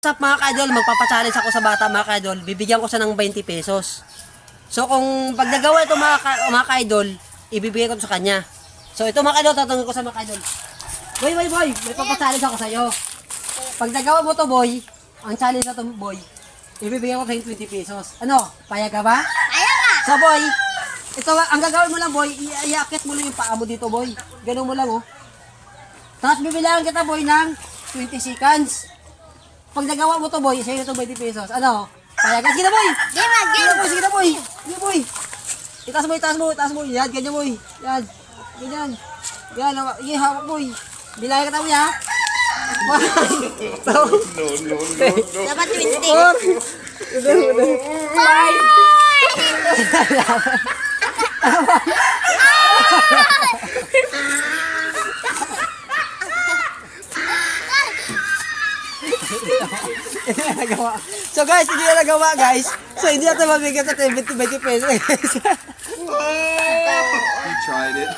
Sa mga ka-idol, magpapachallenge ako sa bata mga ka-idol, bibigyan ko siya ng 20 pesos. So kung pag nagawa ito mga ka-idol, ibibigay ko ito sa kanya. So ito mga ka-idol, tatanungin ko sa mga ka-idol. Boy, may papachallenge ako sa iyo. Pag nagawa mo to boy, ang challenge na to boy, ibibigay ko sa 20 pesos. Ano, payag ka ba? Ayaw nga! So boy, ito ang gagawin mo lang boy, iakit mo lang yung paa mo dito boy. Ganun mo lang oh. Tapos bibilangan kita boy ng 20 seconds. Pag nagawa mo to boy, sa'yo ito 20 pesos. Ano? Payagan. Sige na boy! Game na, Sige game! na boy! Sige na boy! Sige boy! Itaas mo. Yan, ganyan boy. Yan. Ganyan. Yan, sige, hawak boy. Bilangan kita boy ha. 1, 2, Dapat 20. 4. So guys, hindi na nagawa guys. So hindi natin mabigyan sa 20 pesos. He tried it.